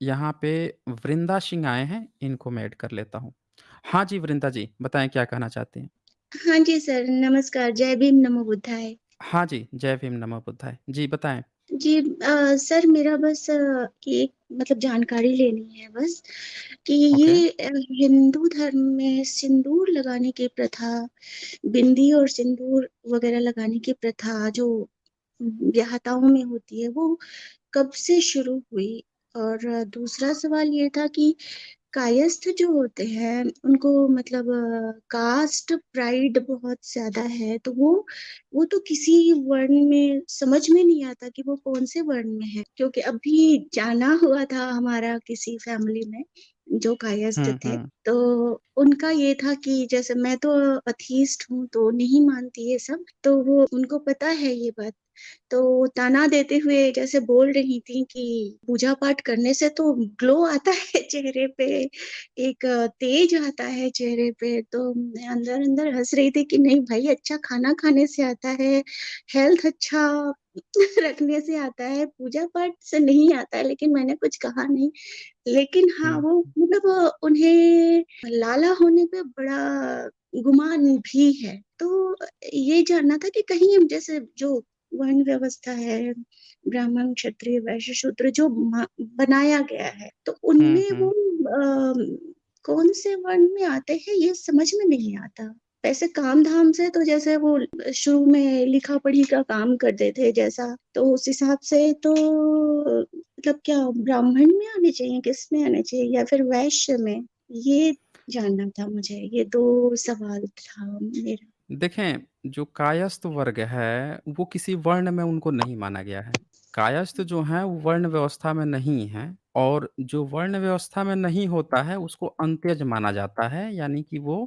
यहाँ पे वृंदा सिंह आए हैं, इनको मैं ऐड कर लेता हूँ। हाँ जी, वृंदा जी, बताएँ क्या कहना चाहती हैं? हाँ जी सर, नमस्कार, जय भीम, नमो बुद्धाय। हाँ जी, जय भीम, नमः बुद्धाय। जी, बताएँ। जी सर मेरा बस एक मतलब जानकारी लेनी है बस कि ओके। ये हिंदू धर्म में सिंदूर लगाने की प्रथा, बिंदी और सिंदूर वगैरह लगाने की प्रथा जो ब्याहताओं में होती है, वो कब से शुरू हुई? और दूसरा सवाल ये था कि कायस्थ जो होते हैं, उनको मतलब कास्ट प्राइड बहुत ज़्यादा है, तो वो तो किसी वर्ण में समझ में नहीं आता कि वो कौन-से वर्ण में है। क्योंकि अभी जाना हुआ था हमारा किसी फैमिली में, जो कायस्थ हुँ, थे, हुँ। तो उनका ये था कि जैसे मैं तो एथीस्ट हूँ, तो नहीं मानती ये सब, तो वो उनको पता है ये बात। तो ताना देते हुए जैसे बोल रही थी कि पूजा-पाठ करने से तो ग्लो आता है चेहरे पे, एक तेज आता है चेहरे पे, तो मैं अंदर-अंदर हँस रही थी कि नहीं भाई अच्छा खाना खाने से आता है, हेल्थ अच्छा रखने से आता है, पूजा-पाठ से नहीं आता है, लेकिन मैंने कुछ कहा नहीं। लेकिन हाँ, हुँ, वो मतलब उन्हें लाला होने पे बड़ा गुमान भी है। तो ये जानना था कि कहीं जैसे जो वर्ण व्यवस्था है, ब्राह्मण, क्षत्रिय, वैश्य, शूद्र जो बनाया गया है, तो हुँ, उनमें वो हुँ। कौन से वर्ण में आते हैं ये समझ में नहीं आता। वैसे काम-धाम से तो जैसे वो शुरू में लिखा-पढ़ी का काम करते थे जैसा, तो उस हिसाब से तो मतलब क्या ब्राह्मण में आने चाहिए, किसमें आने चाहिए या फिर वैश्य में? ये जानना था मुझे, ये 2 सवाल था मेरा। देखें, जो कायस्थ वर्ग है, वो किसी वर्ण में उनको नहीं माना गया है। कायस्थ जो हैं, वो वर्ण व्यवस्था में नहीं हैं और जो वर्ण व्यवस्था में नहीं होता है, उसको अंत्यज माना जाता है, यानी कि वो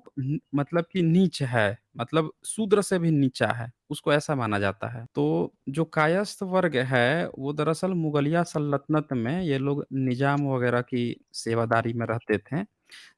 मतलब कि नीच है, मतलब शूद्र से भी नीचा है, उसको ऐसा माना जाता है। तो जो कायस्थ वर्ग है, वो दरअसल मुगलिया सल्तनत में ये लोग निज़ाम वगैरह की सेवादारी में रहते थे।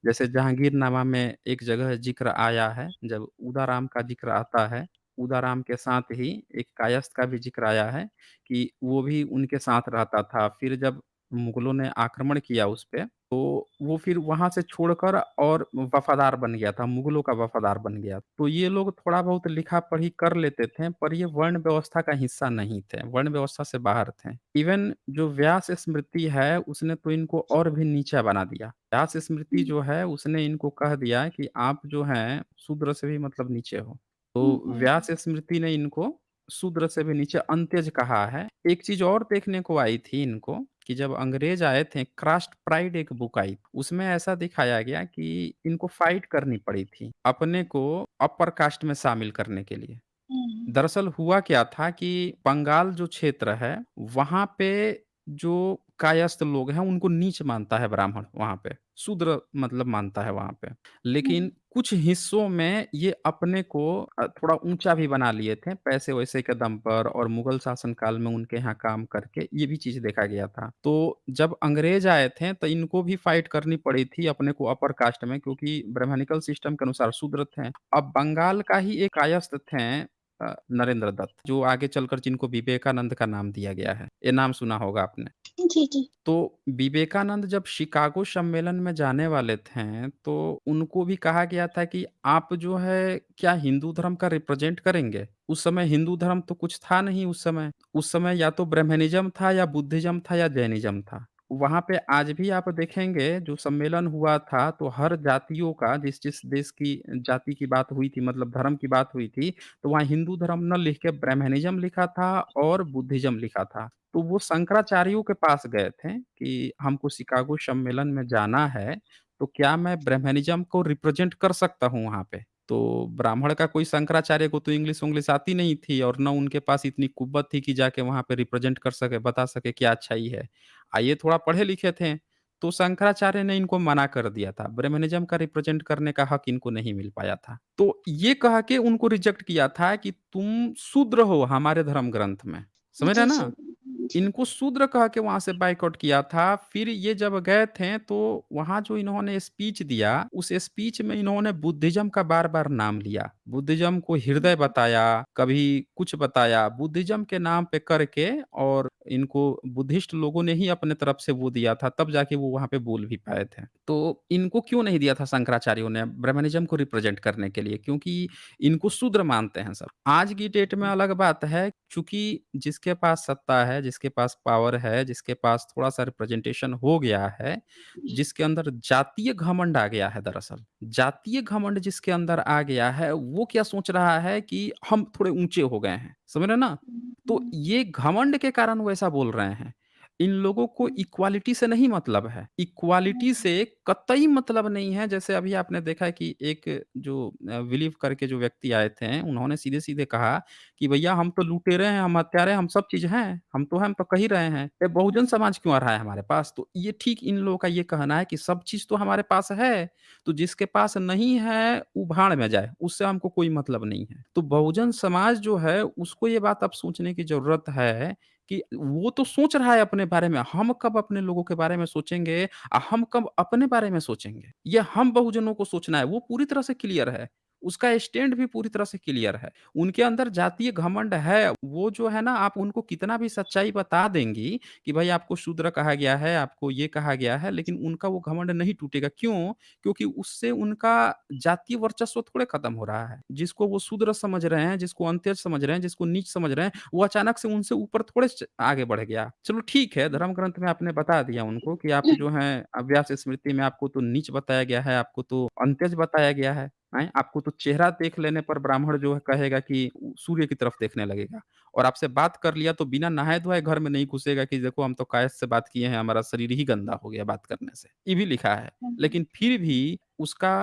जैसे जहांगीरनामा में एक जगह ज़िक्र आया है, जब उदाराम का ज़िक्र आता है, उदाराम के साथ ही एक कायस्थ का भी ज़िक्र आया है कि वो भी उनके साथ रहता था। फिर जब मुगलों ने आक्रमण किया उस पे, तो वो फिर वहाँ से छोड़कर और वफ़ादार बन गया था, मुगलों का वफ़ादार बन गया। तो ये लोग थोड़ा बहुत लिखा-पढ़ी कर लेते थे, पर ये वर्ण व्यवस्था का हिस्सा नहीं थे, वर्ण व्यवस्था से बाहर थे। इवन जो व्यास स्मृति है, उसने तो इनको और भी नीचा बना दिया। व्यास स्मृति हुँ, जो है, उसने इनको कह दिया कि आप जो हैं, शूद्र से भी मतलब नीचे हो। हुँ, तो हुँ, व्यास स्मृति ने इनको शूद्र से भी नीचे अंत्यज कहा है। एक चीज़ और देखने को आई थी इनको कि जब अंग्रेज़ आए थे, कास्ट प्राइड एक बुक आई, उसमें ऐसा दिखाया गया कि इनको फाइट करनी पड़ी थी, अपने को अपर कास्ट में शामिल करने के लिए। हुँ, दरअसल हुआ क्या था कि बंगाल जो क्षेत्र है, वहाँ पे जो कायस्थ लोग हैं, उनको नीच मानता है ब्राह्मण वहाँ पे, शूद्र मतलब मानता है वहाँ पे। हुँ, लेकिन कुछ हिस्सों में ये अपने को थोड़ा ऊँचा भी बना लिए थे, पैसे-वैसे के दम पर और मुगल शासन काल में उनके यहाँ काम करके, ये भी चीज़ देखा गया था। तो जब अंग्रेज़ आए थे, तो इनको भी फाइट करनी पड़ी थी अपने को अपर कास्ट में क्योंकि ब्राह्मणिकल सिस्टम के अनुसार शूद्र थे। अब बंगाल का ही एक कायस्थ थे नरेंद्र दत्त, जो आगे चलकर जिनको विवेकानंद का नाम दिया गया है। ये नाम सुना होगा आपने। जी, जी। तो विवेकानंद जब शिकागो सम्मेलन में जाने वाले थे, तो उनको भी कहा गया था कि आप जो है क्या हिंदू धर्म का रिप्रेजेंट करेंगे? उस समय हिंदू धर्म तो कुछ था नहीं उस समय। उस समय या तो ब्रह्मनिज़्म था या बुद्धिज़्म था या जैनिज़्म था। वहाँ पे आज भी आप देखेंगे जो सम्मेलन हुआ था, तो हर जातियों का जिस-जिस देश की जाति की बात हुई थी मतलब धर्म की बात हुई थी, तो वहाँ हिंदू धर्म ना लिख के ब्रह्मनिज़्म लिखा था और बुद्धिज़्म लिखा था। तो वो शंकराचार्यों के पास गए थे कि हमको शिकागो सम्मेलन में जाना है, तो क्या मैं ब्रह्मनिज़्म को रिप्रेज़ेंट कर सकता हूँ वहाँ पे? तो ब्राह्मण का कोई शंकराचार्य को तो इंग्लिश-विंग्लिश आती नहीं थी और ना उनके पास इतनी कुव्वत थी कि जाके वहाँ पे रिप्रेज़ेंट कर सके, बता सके क्या अच्छाई है। ये थोड़ा पढ़े-लिखे थे, तो शंकराचार्य ने इनको मना कर दिया था। ब्रह्मनिज़्म का रिप्रेज़ेंट करने का हक इनको नहीं मिल पाया था। तो ये कह के उनको रिजेक्ट किया था कि तुम शूद्र हो हमारे धर्म ग्रंथ में। समझ रहे जी, हैं जी। ना? जी। इनको शूद्र कह के वहाँ से बायकॉट किया था। फिर ये जब गए थे तो वहाँ जो इन्होंने स्पीच दिया, उस स्पीच में इन्होंने बुद्धिज़्म का बार-बार नाम लिया। बुद्धिज़्म को हृदय बताया, कभी कुछ बताया, बुद्धिज़्म के नाम पे करके और इनको बुद्धिस्ट लोगों ने ही अपने तरफ से वो दिया था, तब जाके वो वहाँ पे बोल भी पाए थे। तो इनको क्यों नहीं दिया था शंकराचार्यों ने ब्राह्मणिज़्म को रिप्रेज़ेंट करने के लिए? क्योंकि इनको शूद्र मानते हैं सब। आज की डेट में अलग बात है, चूँकि जिसके पास सत्ता है, जिसके पास पावर है, जिसके पास थोड़ा-सा रिप्रेजेंटेशन हो गया है, जिसके अंदर जातीय घमंड आ गया है दरअसल। जातीय घमंड जिसके अंदर आ गया है, वो क्या सोच रहा है कि हम थोड़े ऊँचे हो गए हैं, समझ रहे हैं ना? तो ये घमंड के कारण वो ऐसा बोल रहे हैं। इन लोगों को इक्वालिटी से नहीं मतलब है। इक्वालिटी से कतई मतलब नहीं है। जैसे अभी आपने देखा है कि एक जो विलीव करके जो व्यक्ति आए थे, उन्होंने सीधे-सीधे कहा कि भैया हम तो लुटेरे हैं, हम हत्यारे हैं, हम सब चीज़ हैं। हम तो कह ही रहे हैं। ये बहुजन समाज क्यों आ रहा है हमारे पास? तो ये ठीक इन लोगों का ये कहना है कि सब चीज़ तो हमारे पास है, तो जिसके पास नहीं है, वो भाड़ में जाए, उससे हमको कोई मतलब नहीं है। तो बहुजन समाज जो है, उसको ये बात अब सोचने की ज़रूरत है कि वो तो सोच रहा है अपने बारे में, हम कब अपने लोगों के बारे में सोचेंगे हम कब अपने बारे में सोचेंगे? ये हम बहुजनों को सोचना है, वो पूरी तरह से क्लियर है। उसका स्टैंड भी पूरी तरह से क्लियर है। उनके अंदर जातीय घमंड है, वो जो है ना आप उनको कितना भी सच्चाई बता देंगी कि भाई आपको शूद्र कहा गया है, आपको ये कहा गया है, लेकिन उनका वो घमंड नहीं टूटेगा। क्यों? क्योंकि उससे उनका जातीय वर्चस्व थोड़े खत्म हो रहा है। जिसको वो शूद्र समझ रहे हैं, जिसको अंत्यज समझ रहे हैं, जिसको नीच समझ रहे हैं, वो अचानक से उनसे ऊपर थोड़े आगे बढ़ गया। चलो ठीक है, धर्म ग्रंथ में आपने बता दिया उनको कि आप जो हैं व्यास स्मृति में आपको तो नीच बताया गया है, आपको तो अंत्यज बताया गया है। हैं? आपको तो चेहरा देख लेने पर ब्राह्मण जो है कहेगा कि सूर्य की तरफ देखने लगेगा और आपसे बात कर लिया तो बिना नहाए-धोए घर में नहीं घुसेगा कि देखो हम तो कायस्थ से बात किए हैं, हमारा शरीर ही गंदा हो गया बात करने से। ये भी लिखा है। लेकिन फिर भी उसका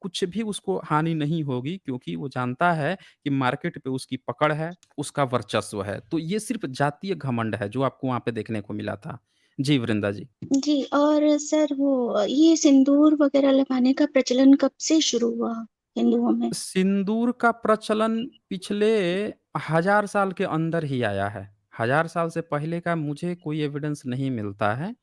कुछ भी उसको हानि नहीं होगी क्योंकि वो जानता है कि मार्केट पे उसकी पकड़ है, उसका वर्चस्व है। तो ये सिर्फ़ जातीय घमंड है जो आपको वहाँ पे देखने को मिला था। जी, वृंदा जी। जी, और सर वो ये सिंदूर वग़ैरह लगाने का प्रचलन कब से शुरू हुआ हिंदुओं में? सिंदूर का प्रचलन पिछले 1000 साल के अंदर ही आया है। 1000 साल से पहले का मुझे कोई एविडेंस नहीं मिलता है।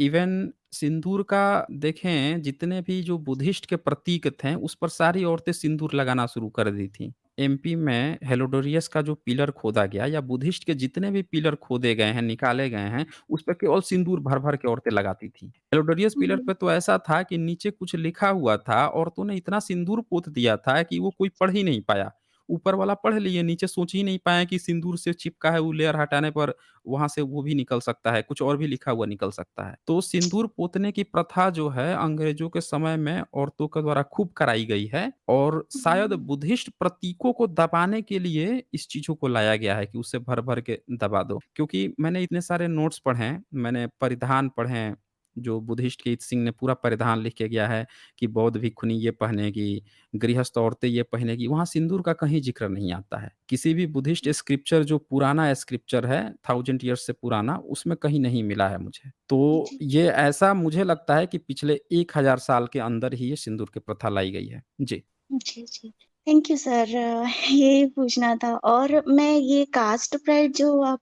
इवन सिंदूर का देखें जितने भी जो बुद्धिस्ट के प्रतीक थे, उस पर सारी औरतें सिंदूर लगाना शुरू कर दी थीं। एमपी में हेलोडोरियस का जो पिलर खोदा गया या बुद्धिस्ट के जितने भी पिलर खोदे गए हैं, निकाले गए हैं, उस पे केवल सिंदूर भर-भर के औरतें लगाती थीं। हेलोडोरियस पिलर हुँ, पे तो ऐसा था कि नीचे कुछ लिखा हुआ था, औरतों ने इतना सिंदूर पोत दिया था कि वो कोई पढ़ ही नहीं पाया। ऊपर वाला पढ़ लिए, नीचे सोच ही नहीं पाए कि सिंदूर से चिपका है, वो लेयर हटाने पर वहाँ से वो भी निकल सकता है, कुछ और भी लिखा हुआ निकल सकता है। तो सिंदूर पोतने की प्रथा जो है अंग्रेज़ों के समय में औरतों के द्वारा खूब कराई गई है और शायद हुँ, बुद्धिस्ट प्रतीकों को दबाने के लिए इस चीज़ों को लाया गया है कि उसे भर-भर के दबा दो। क्योंकि मैंने इतने सारे नोट्स पढ़े हैं, मैंने परिधान पढ़े हैं, जो बुद्धिस्ट के इत सिंह ने पूरा परिधान लिख के गया है कि बौद्ध भिक्षुणी ये पहनेगी, गृहस्थ औरतें ये पहनेगी, वहाँ सिंदूर का कहीं ज़िक्र नहीं आता है। किसी भी बुद्धिस्ट स्क्रिप्चर जो पुराना स्क्रिप्चर है, 1000 ईयर्स से पुराना, उसमें कहीं नहीं मिला है मुझे। तो जी, ये ऐसा मुझे लगता है कि पिछले 1000 साल के अंदर ही ये सिंदूर की प्रथा लाई गई है। जी। जी, जी। थैंक यू सर यही पूछना था और मैं ये कास्ट प्राइड जो आप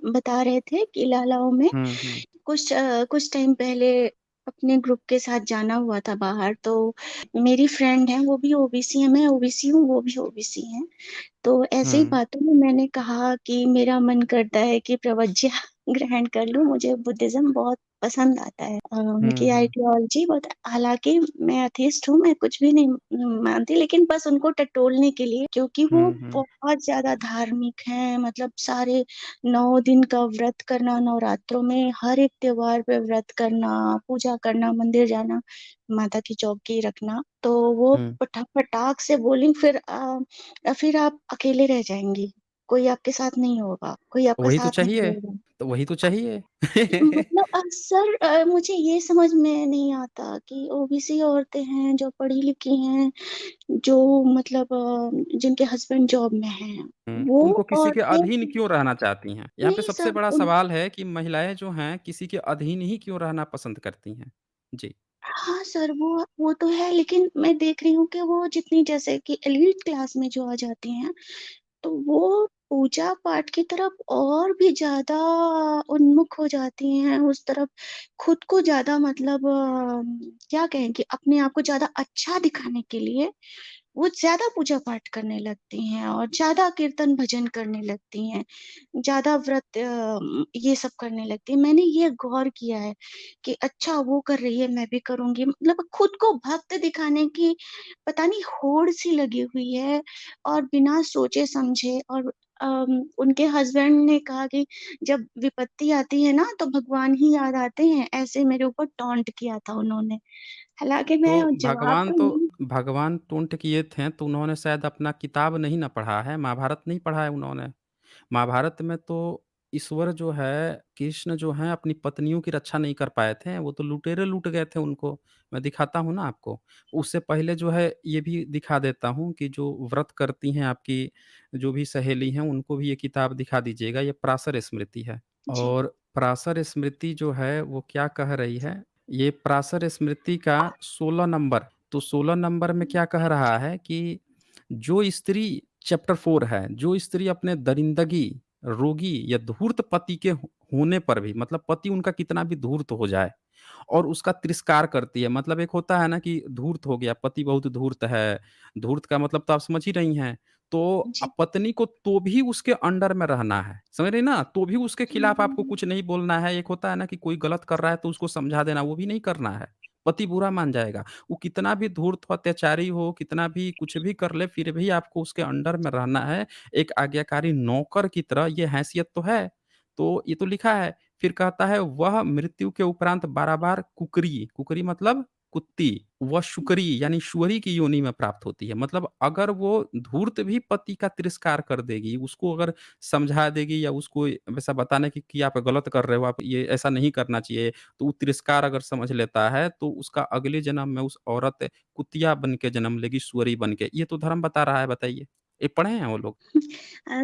बता रहे थे कि लालाओं में हुँ, हुँ। कुछ टाइम पहले अपने ग्रुप के साथ जाना हुआ था बाहर, तो मेरी फ्रेंड है, वो भी ओबीसी है, मैं ओबीसी हूँ, वो भी ओबीसी हैं। तो ऐसे ही हुँ, बातों में मैंने कहा कि मेरा मन करता है कि प्रवज्या ग्रहण कर लूँ, मुझे बुद्धिज़्म बहुत पसंद आता है। हुँ, उनकी हुँ। आइडियोलॉजी बहुत हालाँकि मैं एथिस्ट हूँ, मैं कुछ भी नहीं मानती, लेकिन बस उनको टटोलने के लिए क्योंकि वो हुँ, हुँ। बहुत ज़्यादा धार्मिक हैं, मतलब सारे 9 दिन का व्रत करना, नवरात्रों में हर एक त्योहार पे व्रत करना, पूजा करना, मंदिर जाना, माता की चौकी रखना। तो वो हुँ। फटाक से बोली फिर आप अकेले रह जाएँगी, कोई आपके साथ नहीं होगा, कोई आपका वही तो साथ नहीं चाहिए, देगा। तो वही तो चाहिए। मतलब अक्सर मुझे ये समझ में नहीं आता कि ओबीसी औरतें हैं, जो पढ़ी-लिखी हैं, जो मतलब जिनके हस्बैंड जॉब में हैं, हुँ, वो उनको किसी के औरतें अधीन क्यों रहना चाहती हैं? यहाँ पे नहीं सबसे सब बड़ा उन सवाल है कि महिलाएँ जो हैं, किसी के अधीन ही क्यों रहना पसंद करती हैं? जी। हाँ सर, वो तो है, लेकिन मैं देख रही हूँ कि वो जितनी जैसे कि एलीट क्लास में जो आ जाती हैं, तो वो पूजा-पाठ की तरफ और भी ज़्यादा उन्मुख हो जाती हैं, उस तरफ खुद को ज़्यादा मतलब क्या कहें कि अपने आप को ज़्यादा अच्छा दिखाने के लिए वो ज़्यादा पूजा-पाठ करने लगती हैं और ज़्यादा कीर्तन भजन करने लगती हैं, ज़्यादा व्रत ये सब करने लगती हैं। मैंने ये गौर किया है कि अच्छा वो कर रही है, मैं भी करूँगी। मतलब खुद को भक्त दिखाने की पता नहीं होड़-सी लगी हुई है और बिना सोचे-समझे और उनके हस्बैंड ने कहा कि जब विपत्ति आती है ना, तो भगवान ही याद आते हैं, ऐसे मेरे ऊपर टॉन्ट किया था उन्होंने। हालाँकि मैं तो जवाब भगवान तो तो नहीं। भगवान टोंट किए थे, तो उन्होंने शायद अपना किताब नहीं ना पढ़ा है, महाभारत नहीं पढ़ा है उन्होंने। महाभारत में तो ईश्वर जो है, कृष्ण जो हैं अपनी पत्नियों की रक्षा नहीं कर पाए थे, वो तो लुटेरे लूट गए थे उनको। मैं दिखाता हूँ ना आपको। उससे पहले जो है ये भी दिखा देता हूँ कि जो व्रत करती हैं आपकी जो भी सहेली हैं, उनको भी ये किताब दिखा दीजिएगा, ये पराशर स्मृति है। जी, और पराशर स्मृति जो है वो क्या कह रही है, ये पराशर स्मृति का 16 नंबर, तो 16 नंबर में क्या कह रहा है कि जो स्त्री चैप्टर 4 है, जो स्त्री अपने दरिंदगी, रोगी या धूर्त पति के होने पर भी मतलब पति उनका कितना भी धूर्त हो जाए और उसका तिरस्कार करती है। मतलब एक होता है ना कि धूर्त हो गया, पति बहुत धूर्त है, धूर्त का मतलब तो आप समझ ही रही हैं। तो जी। पत्नी को तो भी उसके अंडर में रहना है, समझ रही ना? तो भी उसके खिलाफ आपको हुँ, कुछ नहीं बोलना है। एक होता है ना कि कोई गलत कर रहा है तो उसको समझा देना, वो भी नहीं करना है। पति बुरा मान जाएगा। वो कितना भी धूर्त हो, अत्याचारी हो, कितना भी कुछ भी कर ले, फिर भी आपको उसके अंडर में रहना है। एक आज्ञाकारी नौकर की तरह ये हैसियत तो है। तो ये तो लिखा है। फिर कहता है वह मृत्यु के उपरांत बार-बार कुकरी, कुकरी मतलब कुत्ती, वह शुकरी यानी सुअरी की योनि में प्राप्त होती है। मतलब अगर वो धूर्त भी पति का तिरस्कार कर देगी, उसको अगर समझा देगी या उसको वैसा बताने की आप गलत कर रहे हो, आप ये ऐसा नहीं करना चाहिए, तो वो तिरस्कार अगर समझ लेता है, तो उसका अगले जन्म में उस औरत कुतिया बन के जन्म लेगी, सुअरी बन के। ये तो धर्म बता रहा है, बताइए। ये पढ़े हैं वो लोग।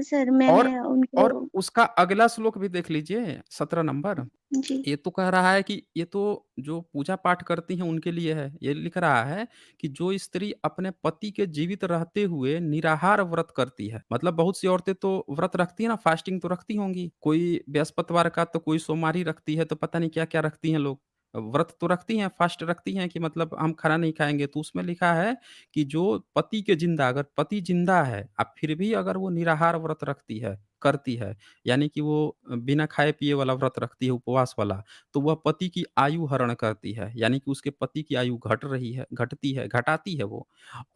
सर मैंने और और उनको। उसका अगला श्लोक भी देख लीजिए 17 नंबर। जी, ये तो कह रहा है कि ये तो जो पूजा-पाठ करती हैं उनके लिए है। ये लिख रहा है कि जो स्त्री अपने पति के जीवित रहते हुए निराहार व्रत करती है। मतलब बहुत सी औरतें तो व्रत रखती हैं ना, फास्टिंग तो रखती होंगी। कोई बृहस्पतिवार का तो कोई सोमवारी रखती है, तो पता नहीं क्या-क्या रखती हैं लोग। व्रत तो रखती हैं, फास्ट रखती हैं कि मतलब हम खाना नहीं खाएँगे। तो उसमें लिखा है कि जो पति के ज़िंदा अगर पति ज़िंदा है, अब फिर भी अगर वो निराहार व्रत रखती है, करती है, यानी कि वो बिना खाए-पिए वाला व्रत रखती है, उपवास वाला, तो वह पति की आयु हरण करती है, यानी कि उसके पति की आयु घट रही है, घटती है, घटाती है वो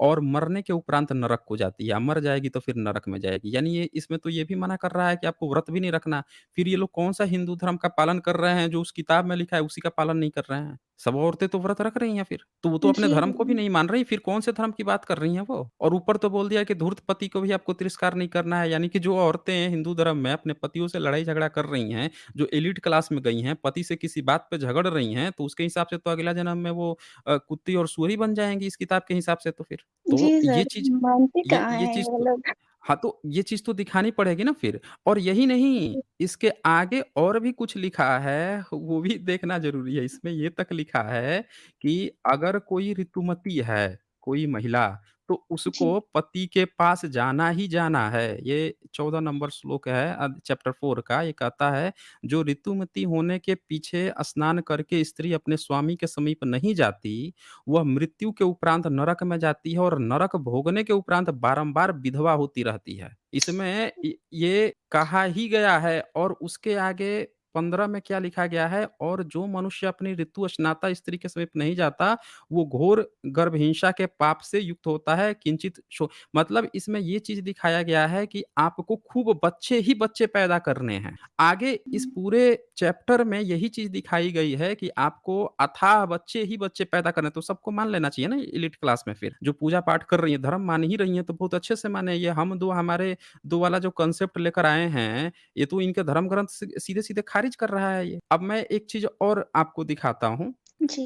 और मरने के उपरांत नरक को जाती है, मर जाएगी तो फिर नरक में जाएगी। यानी ये इसमें तो ये भी मना कर रहा है कि आपको व्रत भी नहीं रखना। फिर ये लोग कौन-सा हिंदू धर्म का पालन कर रहे हैं, जो उस किताब में लिखा है उसी का पालन नहीं कर रहे हैं। सब औरतें तो व्रत रख रही हैं फिर, तो वो तो अपने जी, धर्म को भी नहीं मान रही, फिर कौन से धर्म की बात कर रही हैं वो? और ऊपर तो बोल दिया कि धूर्त पति को भी आपको तिरस्कार नहीं करना है, यानी कि जो औरतें हिंदू धर्म में अपने पतियों से लड़ाई-झगड़ा कर रही हैं, जो एलीट क्लास में गई हैं, पति से किसी बात पे झगड़ रही हैं, तो उसके हिसाब से तो अगला जन्म में वो कुत्ती और सुअरी बन जाएँगी इस किताब के हिसाब से तो फिर। जी तो सर, मानते कहाँ ये हैं चीज़ वो तो लोग। हाँ, तो ये चीज़ तो दिखानी पड़ेगी ना फिर। और यही नहीं, इसके आगे और भी कुछ लिखा है, वो भी देखना ज़रूरी है। इसमें ये तक लिखा है कि अगर कोई ऋतुमती है, कोई महिला, तो जी, उसको पति के पास जाना ही जाना है। ये 14 नंबर श्लोक है चैप्टर 4 का। ये कहता है, "जो ऋतुमती होने के पीछे स्नान करके स्त्री अपने स्वामी के समीप नहीं जाती, वह मृत्यु के उपरांत नरक में जाती है और नरक भोगने के उपरांत बारंबार विधवा होती रहती है। इसमें ये कहा ही गया है और उसके आगे 15 में क्या लिखा गया है और जो मनुष्य अपनी ऋतु स्नाता स्त्री के समीप नहीं जाता, वो घोर गर्भहिंसा के पाप से युक्त होता है किंचित शो मतलब इसमें ये चीज़ दिखाया गया है कि आपको खूब बच्चे ही बच्चे पैदा करने हैं। आगे इस हुँ, पूरे चैप्टर में यही चीज़ दिखाई गई है कि आपको अथाह बच्चे ही बच्चे पैदा करने हैं, तो सबको मान लेना चाहिए ना एलीट क्लास में फिर। जो पूजा-पाठ कर रही हैं, धर्म मान ही रही हैं, तो बहुत अच्छे से माने। ये हम 2 हमारे 2 वाला जो कांसेप्ट लेकर आए हैं, ये तो इनके धर्म ग्रंथ से सीधे-सीधे खारिज कर रहा है ये। अब मैं एक चीज़ और आपको दिखाता हूँ। जी।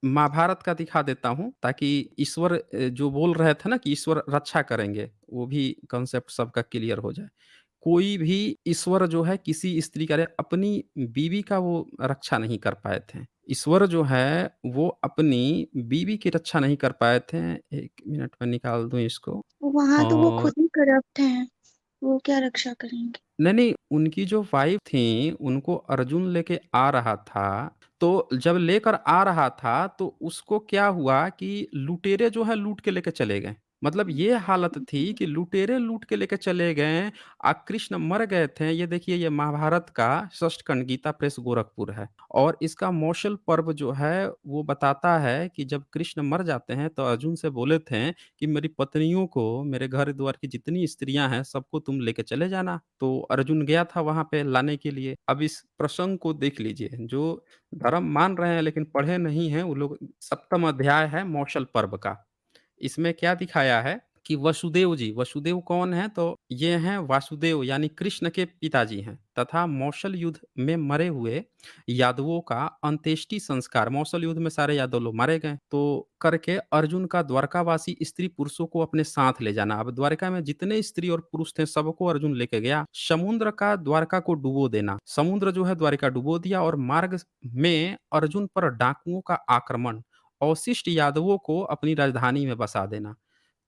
महाभारत का दिखा देता हूँ ताकि ईश्वर जो बोल रहे थे ना कि ईश्वर रक्षा करेंगे, वो भी कांसेप्ट सबका क्लियर हो जाए। कोई भी ईश्वर जो है किसी स्त्री का अपनी बीवी का वो रक्षा नहीं कर पाए थे। ईश्वर जो है वो अपनी बीवी की रक्षा नहीं कर पाए थे। 1 मिनट में निकाल दूँ इसको वहाँ तो वो और खुद ही करप्ट हैं। वो क्या रक्षा करेंगे? नहीं, नहीं, उनकी जो वाइफ़ थीं, उनको अर्जुन लेके आ रहा था, तो जब लेकर आ रहा था, तो उसको क्या हुआ कि लुटेरे जो हैं लूट के लेके चले गए। मतलब ये हालत थी कि लुटेरे लूट के लेके चले गए, कृष्ण मर गए थे। ये देखिए, ये महाभारत का षष्ठकंड गीता प्रेस गोरखपुर है और इसका मौसल पर्व जो है, वो बताता है कि जब कृष्ण मर जाते हैं, तो अर्जुन से बोले थे कि मेरी पत्नियों को, मेरे घर-द्वार की जितनी स्त्रियाँ हैं, सबको तुम लेके चले जाना। तो अर्जुन गया था वहाँ पे लाने के लिए। अब इस प्रसंग को देख लीजिए, जो धर्म मान रहे हैं लेकिन पढ़े नहीं हैं, वो लोग 7वाँ अध्याय है मौसल पर्व का। इसमें क्या दिखाया है कि वसुदेव जी, वसुदेव कौन हैं? तो ये हैं वासुदेव यानी कृष्ण के पिताजी हैं तथा मौसल युद्ध में मरे हुए यादवों का अंत्येष्टि संस्कार, मौसल युद्ध में सारे यादव लोग मारे गए, तो करके अर्जुन का द्वारकावासी स्त्री पुरुषों को अपने साथ ले जाना। अब द्वारका में जितने स्त्री और पुरुष थे सबको अर्जुन लेके गया। समुद्र का द्वारका को डुबो देना। समुद्र जो है द्वारका डुबो दिया और मार्ग में अर्जुन पर डाकुओं का आक्रमण, अवशिष्ट यादवों को अपनी राजधानी में बसा देना।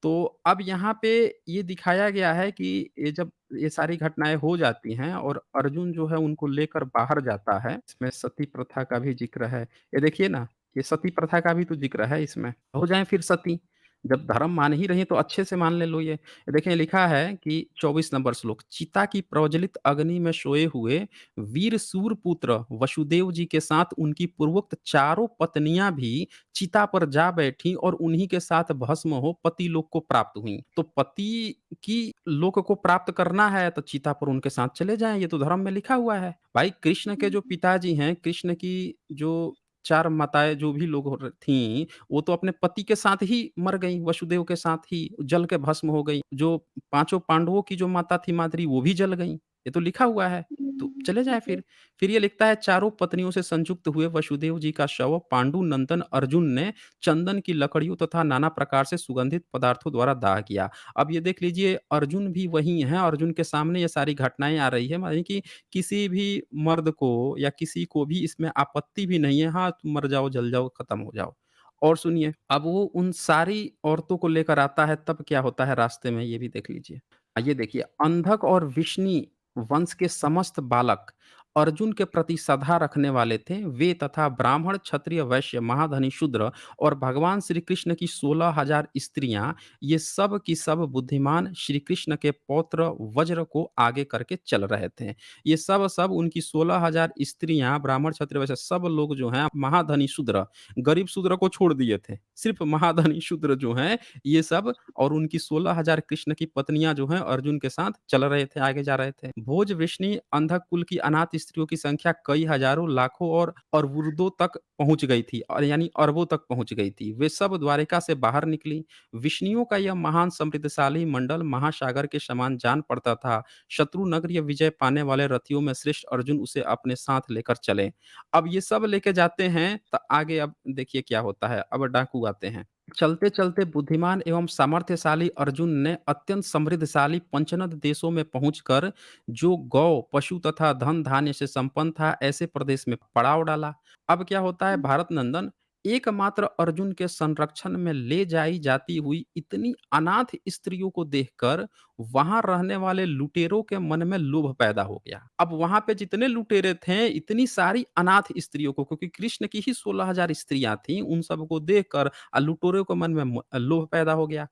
तो अब यहाँ पे ये दिखाया गया है कि ये जब ये सारी घटनाएँ हो जाती हैं और अर्जुन जो है उनको लेकर बाहर जाता है, इसमें सती प्रथा का भी ज़िक्र है। ये देखिए ना, ये सती प्रथा का भी तो ज़िक्र है इसमें। हो जाएँ फिर सती, जब धर्म मान ही रही हैं तो अच्छे से मान ले लो ये। ये देखें लिखा है कि 24 नंबर श्लोक, चिता की प्रज्वलित अग्नि में सोए हुए वीर सूरपुत्र वसुदेव जी के साथ उनकी पूर्वोक्त चारों पत्नियाँ भी चिता पर जा बैठी और उन्हीं के साथ भस्म हो पति लोक को प्राप्त हुई। तो पति की लोक को प्राप्त करना है तो चिता पर उनके साथ चले जाएँ, ये तो धर्म में लिखा हुआ है। भाई कृष्ण के जो पिताजी हैं, कृष्ण की जो 4 माताएँ जो भी लोग हो र थीं, वो तो अपने पति के साथ ही मर गईं, वसुदेव के साथ ही जल के भस्म हो गईं। जो पाँचों पांडवों की जो माता थी माद्री वो भी जल गईं। ये तो लिखा हुआ है। तो चले जाएँ जी। फिर। फिर ये लिखता है चारों पत्नियों से संयुक्त हुए वसुदेव जी का शव पांडु नंदन अर्जुन ने चंदन की लकड़ियों तथा नाना प्रकार से सुगंधित पदार्थों द्वारा दाह किया। अब ये देख लीजिए अर्जुन भी वही हैं, अर्जुन के सामने ये सारी घटनाएँ आ रही है माने कि किसी भी मर्द को या किसी को भी इसमें आपत्ति भी नहीं है, हाँ, तुम मर जाओ, जल जाओ, खत्म हो जाओ। और सुनिए, अब वो उन सारी औरतों को लेकर आता है तब क्या होता है रास्ते में ये भी देख लीजिए। ये देखिए अंधक और विष्णि वंश के समस्त बालक अर्जुन के प्रति श्रद्धा रखने वाले थे। वे तथा ब्राह्मण, क्षत्रिय, वैश्य, महाधनी, शूद्र और भगवान श्री कृष्ण की 16,000 स्त्रियां, ये सब की सब बुद्धिमान श्री कृष्ण के पौत्र वज्र को आगे करके चल रहे थे। ये सब उनकी 16,000 स्त्रियां, ब्राह्मण, क्षत्रिय, वैश्य सब लोग जो हैं महाधनी शूद्र, गरीब शूद्र को छोड़ दिए थे। सिर्फ महाधनी शूद्र जो हैं ये सब और उनकी 16,000 कृष्ण की पत्नियां जो हैं अर्जुन के साथ चल रहे थे, आगे जा रहे थे। भोज, वृष्णि, अंधक कुल की अनाथ स्त्रियों की संख्या कई हजारों, लाखों और वृद्धों तक पहुंच गई थी और यानी अरबों तक पहुंच गई थी। वे सब द्वारिका से बाहर निकली। विष्णुओं का यह महान समृद्धशाली मंडल महासागर के समान जान पड़ता था। शत्रु नगरीय विजय पाने वाले रथियों में श्रेष्ठ अर्जुन उसे अपने साथ लेकर चले। अब ये सब लेके जाते हैं तो आगे अब देखिए क्या होता है। अब डाकू आते हैं। चलते-चलते बुद्धिमान एवं सामर्थ्यशाली अर्जुन ने अत्यंत समृद्धशाली पंचनद देशों में पहुंचकर जो गौ, पशु तथा धन-धान्य से संपन्न था, ऐसे प्रदेश में पड़ाव डाला। अब क्या होता है भारत नंदन, एकमात्र अर्जुन के संरक्षण में ले जाई जाती हुई इतनी अनाथ स्त्रियों को देखकर वहां रहने वाले लुटेरों के मन में लोभ पैदा हो गया। अब वहां पे जितने लुटेरे थे, इतनी सारी अनाथ स्त्रियों को, क्योंकि कृष्ण की ही 16,000 स्त्रियां थीं, उन सबको देखकर लुटेरों के मन में लोभ पैदा हो गया।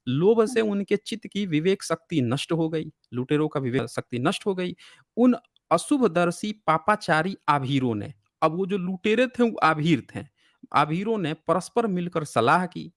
लोभ से उनके चित्त की विवेक शक्ति नष्ट हो गई, लुटेरों का विवेक शक्ति नष्ट हो गई। उन अशुभदर्शी पापाचारी आभीरों ने, अब वो जो लुटेरे थे वो आभीर थे, आभीरों ने परस्पर मिलकर सलाह की,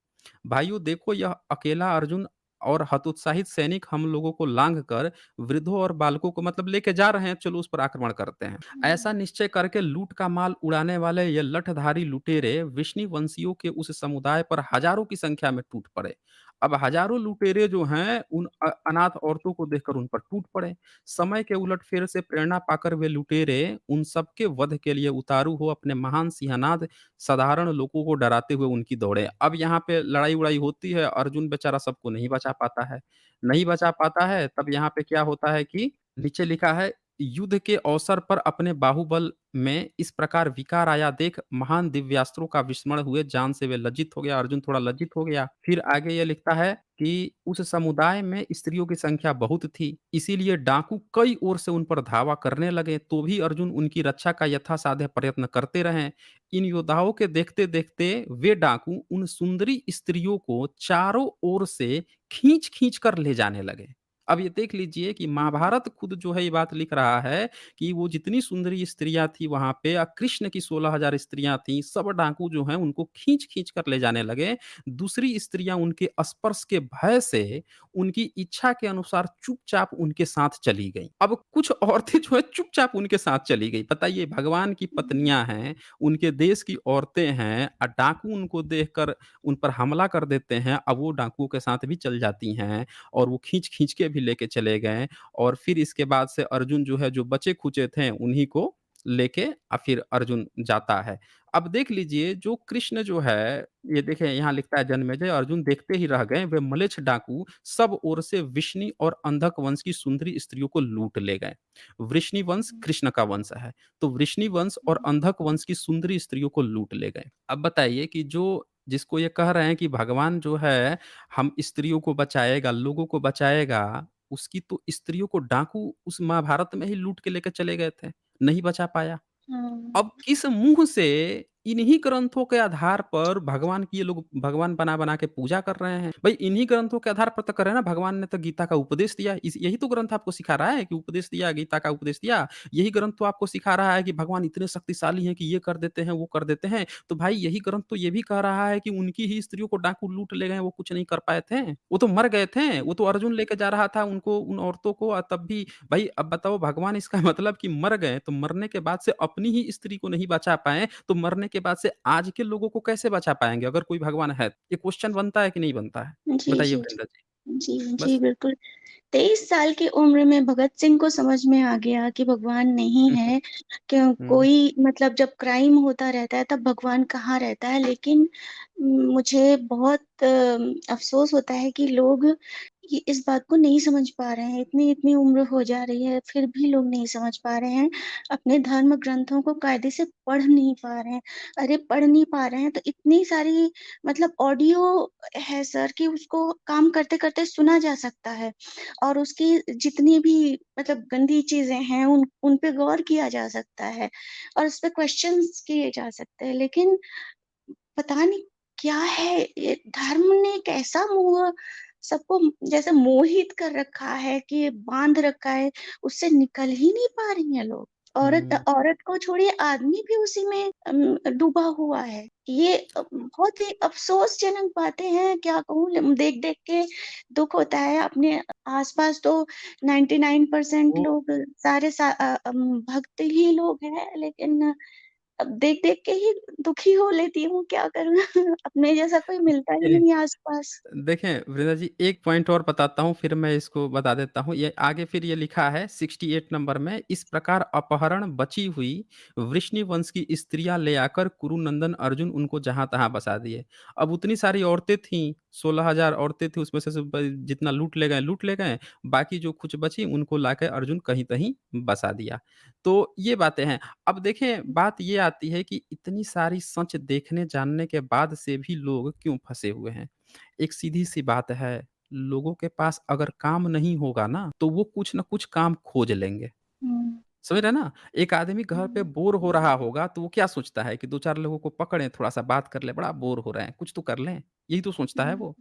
भाइयों देखो यह अकेला अर्जुन और हतोत्साहित सैनिक हम लोगों को लांघ कर वृद्धों और बालकों को मतलब लेके जा रहे हैं, चलो उस पर आक्रमण करते हैं। ऐसा निश्चय करके लूट का माल उड़ाने वाले ये लठधारी लुटेरे विष्णु वंशियों के उस समुदाय पर हजारों की संख्या में टूट पड़े। अब हजारों लुटेरे जो हैं उन अनाथ औरतों को देखकर उन पर टूट पड़े। समय के उलटफेर से प्रेरणा पाकर वे लुटेरे उन सबके वध के लिए उतारू हो अपने महान सिंहनाद साधारण लोगों को डराते हुए उनकी दौड़े। अब यहाँ पे लड़ाई-वड़ाई होती है, अर्जुन बेचारा सबको नहीं बचा पाता है। नहीं बचा पाता है, तब यहाँ पे क्या होता है कि नीचे लिखा है युद्ध के अवसर पर अपने बाहुबल में इस प्रकार विकार आया देख महान दिव्यास्त्रों का विस्मरण हुए, जान से वे लज्जित हो गया, अर्जुन थोड़ा लज्जित हो गया। फिर आगे ये लिखता है कि उस समुदाय में स्त्रियों की संख्या बहुत थी, इसीलिए डाकू कई ओर से उन पर धावा करने लगे, तो भी अर्जुन उनकी रक्षा का यथासाध्य प्रयत्न करते रहे। इन योद्धाओं के देखते-देखते वे डाकू उन सुंदरी स्त्रियों को चारों ओर से खींच-खींच कर ले जाने लगे। अब ये देख लीजिए कि महाभारत खुद जो है ये बात लिख रहा है कि वो जितनी सुंदरी स्त्रियाँ थी वहाँ पे कृष्ण की 16,000 स्त्रियाँ थीं, सब डाकू जो हैं उनको खींच-खींच कर ले जाने लगे। दूसरी स्त्रियाँ उनके स्पर्श के भय से उनकी इच्छा के अनुसार चुपचाप उनके साथ चली गईं। अब कुछ औरतें जो है चुपचाप उनके साथ चली गई। बताइए भगवान की पत्नियाँ हैं, उनके देश की औरतें हैं डाकू उनको देखकर उन पर हमला कर देते हैं, अब वो डाकुओं के साथ भी चल जाती हैं और वो खींच-खींच के भी लेके चले गए और फिर इसके बाद से अर्जुन जो है, जो बचे-खुचे थे, उन्हीं को लेके फिर अर्जुन जाता है। अब देख लीजिए जो कृष्ण जो है, ये देखिए यहाँ लिखता है जन्मेजय अर्जुन देखते ही रह गए, वे म्लेच्छ डाकू सब ओर से विष्णि और अंधक वंश की सुंदरी स्त्रियों को लूट ले गए। वृष्णि वंश कृष्ण का वंश है, तो वृष्णि वंश और अंधक वंश की सुंदरी स्त्रियों को लूट ले गए। अब बताइए कि जो जिसको ये कह रहे हैं कि भगवान जो है हम स्त्रियों को बचाएगा, लोगों को बचाएगा, उसकी तो स्त्रियों को डाकू उस महाभारत में ही लूट के लेके चले गए थे, नहीं बचा पाया। हाँ। अब किस मुँह से इन्हीं ग्रंथों के आधार पर भगवान की ये लोग भगवान बना-बना के पूजा कर रहे हैं। भई इन्हीं ग्रंथों के आधार पर तो कर रहे हैं ना, भगवान ने तो गीता का उपदेश दिया। इस यही तो ग्रंथ आपको सिखा रहा है कि उपदेश दिया, गीता का उपदेश दिया। यही ग्रंथ तो आपको सिखा रहा है कि भगवान इतने शक्तिशाली हैं कि ये कर देते हैं, वो कर देते हैं। तो भाई यही ग्रंथ तो ये भी कह रहा है कि उनकी ही स्त्रियों को डाकू लूट ले गए, वो कुछ नहीं कर पाए थे। वो तो मर गए थे, वो तो अर्जुन लेके जा रहा था उनको उन औरतों को तब भी भाई अब बताओ भगवान इसका मतलब कि मर गए, तो मरने के बाद से अपनी ही स्त्री को नहीं बचा पाए, तो मरने के बाद से आज के लोगों को कैसे बचा पाएँगे अगर कोई भगवान है? ये क्वेश्चन बनता है कि नहीं बनता है? जी, बताइए जी, वृंदा जी। जी। जी, जी, बस बिल्कुल। 23 साल की उम्र में भगत सिंह को समझ में आ गया कि भगवान नहीं हुँ, है, क्यों हुँ, कोई मतलब जब क्राइम होता रहता है तब भगवान कहाँ रहता है। लेकिन मुझे बहुत अफ़सोस होता है कि लोग ये इस बात को नहीं समझ पा रहे हैं। इतनी-इतनी उम्र हो जा रही है, फिर भी लोग नहीं समझ पा रहे हैं। अपने धर्म ग्रंथों को कायदे से पढ़ नहीं पा रहे हैं। अरे, पढ़ नहीं पा रहे हैं तो इतनी सारी मतलब ऑडियो है सर कि उसको काम करते-करते सुना जा सकता है और उसकी जितनी भी मतलब गंदी चीज़ें हैं उन पे गौर किया जा सकता है और उस पे क्वेश्चन्स किए जा सकते हैं। लेकिन पता नहीं क्या है ये धर्म ने एक ऐसा मोह सबको जैसे मोहित कर रखा है कि बाँध रखा है, उससे निकल ही नहीं पा रही हैं लोग। औरत हुँ। औरत को छोड़िए आदमी भी उसी में डूबा हुआ है। ये बहुत ही अफ़सोसजनक बातें हैं, क्या कहूँ देख-देख के दुःख होता है। अपने आस-पास तो 99% वो लोग सारे भक्त ही लोग हैं, लेकिन अब देख-देख के ही दुखी हो लेती हूँ, क्या करूँ? अपने जैसा कोई मिलता ही ए नहीं है आस-पास। देखें, वृंदा जी एक पॉइंट और बताता हूँ, फिर मैं इसको बता देता हूँ। ये आगे फिर ये लिखा है 68 नंबर में, इस प्रकार अपहरण बची हुई वृष्णि वंश की स्त्रियाँ ले आकर कुरुनंदन अर्जुन उनको जहाँ-तहाँ बसा दिए। अब उतनी सारी औरतें थीं, 16,000 औरतें थीं, उसमें से ब जितना लूट ले गए, बाकी जो कुछ बची उनको लाके अर्जुन कहीं-कहीं बसा दिया। तो ये बातें हैं। अब देखें, बात ये आती है कि इतनी सारी सच देखने, जानने के बाद से भी लोग क्यों फँसे हुए हैं? एक सीधी-सी बात है, लोगों के पास अगर काम नहीं होगा ना, तो वो कुछ न कुछ काम खोज लेंगे। हुँ, समझ रहे हैं ना? एक आदमी घर पे हुँ, बोर हो रहा होगा, तो वो क्या सोचता है कि 2-4 लोगों को पकड़ें, थोड़ा-सा बात कर लें, बड़ा बोर हो रहे हैं, कुछ तो कर लें, यही तो सोचता है हुँ, वो।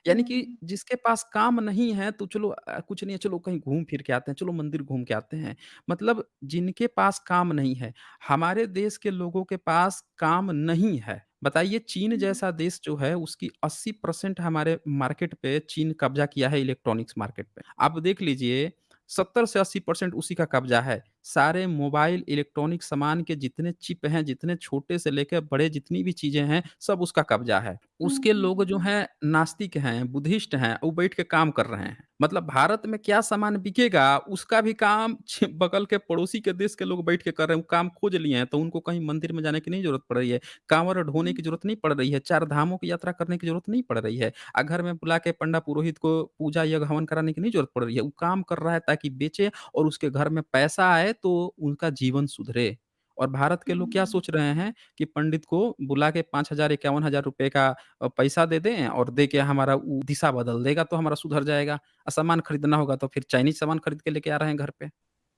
यानी कि हुँ, जिसके पास काम नहीं है, तो चलो कुछ नहीं है, चलो कहीं घूम फिर के आते हैं, चलो मंदिर घूम के आते हैं। मतलब जिनके पास काम नहीं है, हमारे देश के लोगों के पास काम नहीं है। बताइए चीन हुँ, जैसा देश जो है, उसकी 80% हमारे मार्केट पे चीन कब्ज़ा किया है इलेक्ट्रॉनिक्स मार्केट पे। आप देख लीजिए 70 से 80% उसी का कब्ज़ा है। सारे मोबाइल, इलेक्ट्रॉनिक सामान के जितने चिप हैं, जितने छोटे से लेके बड़े जितनी भी चीज़ें हैं, सब उसका कब्ज़ा है। हुँ, उसके लोग जो हुँ, हैं नास्तिक हैं, बुद्धिस्ट हैं, वो बैठ के काम कर रहे हैं। मतलब भारत में क्या सामान बिकेगा, उसका भी काम बगल के पड़ोसी के देश के लोग बैठ के कर रहे हैं। वो काम खोज लिए हैं, तो उनको कहीं मंदिर में जाने की नहीं ज़रूरत पड़ रही है। काँवड़ ढोने हुँ, की ज़रूरत नहीं पड़ रही है, 4 धामों की यात्रा करने की ज़रूरत नहीं पड़ रही है। घर में बुला के पंडा पुरोहित को पूजा यज्ञ हवन कराने की नहीं ज़रूरत पड़ रही है। वो काम कर रहा है ताकि बेचे और उसके घर में पैसा आए तो उनका जीवन सुधरे। और भारत के लोग क्या हुँ, सोच रहे हैं कि पंडित को बुला के 5,000 51,000 रुपए का पैसा दे दें और दे के हमारा वो दिशा बदल देगा तो हमारा सुधर जाएगा। सामान खरीदना होगा तो फिर चाइनीज़ सामान खरीद के लेके आ रहे हैं घर पे।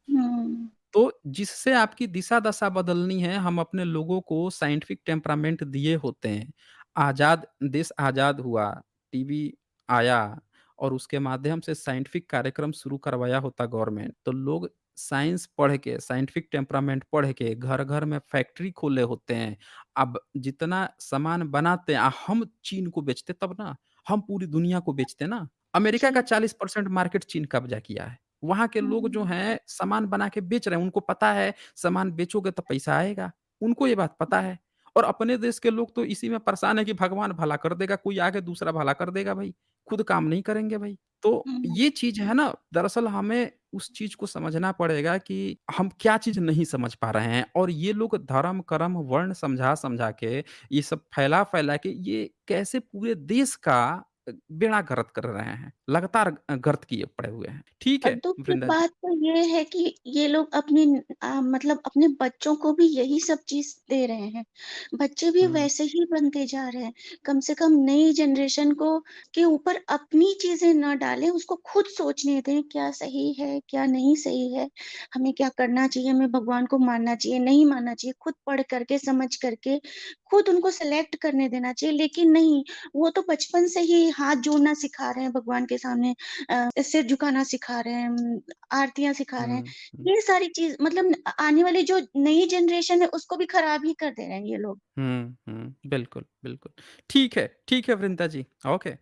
हुँ, तो जिससे आपकी दिशा-दशा बदलनी है, हम अपने लोगों को साइंटिफिक टेम्परामेंट दिए होते हैं। देश आज़ाद हुआ, टीवी आया और उसके माध्यम से साइंटिफिक कार्यक्रम शुरू करवाया होता गवर्नमेंट, तो लोग साइंस पढ़ के, साइंटिफिक टेम्परामेंट पढ़ के घर-घर में फैक्ट्री खोले होते हैं। अब जितना सामान बनाते हैं हम चीन को बेचते तब ना, हम पूरी दुनिया को बेचते ना। अमेरिका का जी, 40% मार्केट चीन कब्ज़ा किया है। वहाँ के लोग जो हुँ, हैं सामान बना के बेच रहे हैं, उनको पता है सामान बेचोगे तो पैसा आएगा, उनको ये बात पता है। और अपने देश के लोग तो इसी में परेशान है कि भगवान भला कर देगा, कोई आके दूसरा भला कर देगा भई, खुद काम नहीं करेंगे भई। तो हुँ, ये चीज़ है ना, दरअसल हमें उस चीज़ को समझना पड़ेगा कि हम क्या चीज़ नहीं समझ पा रहे हैं और ये लोग धर्म, कर्म, वर्ण समझा-समझा के, ये सब फैला-फैला के ये कैसे पूरे देश का बेड़ा गर्क कर रहे हैं। लगातार गर्त किए पड़े हुए हैं। ठीक और है, दुःख की वृंदा जी। बात तो ये है कि ये लोग मतलब अपने बच्चों को भी यही सब चीज़ दे रहे हैं। बच्चे भी हुँ, वैसे ही बनते जा रहे हैं। कम से कम नई जनरेशन को के ऊपर अपनी चीज़ें ना डालें, उसको खुद सोचने दें, क्या सही है, क्या नहीं सही है, हमें क्या करना चाहिए, हमें भगवान को मानना चाहिए, नहीं मानना चाहिए, खुद पढ़ करके, समझ करके, खुद उनको सेलेक्ट करने देना चाहिए। लेकिन नहीं, वो तो बचपन से ही हाथ जोड़ना सिखा रहे हैं भगवान के सामने, सिर झुकाना सिखा रहे हैं, आरतियाँ सिखा रहे हैं। हुँ, हुँ, ये सारी चीज़ मतलब आने वाली जो नई जनरेशन है उसको भी खराब ही कर दे रहे हैं ये लोग। हुँ, हुँ। बिल्कुल, बिल्कुल। ठीक है Vrinda ji. Okay.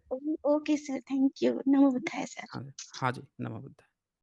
Okay sir, thank you. नमो बुद्धाय सर। हाँ जी, हाँ जी, नमो बुद्धाय।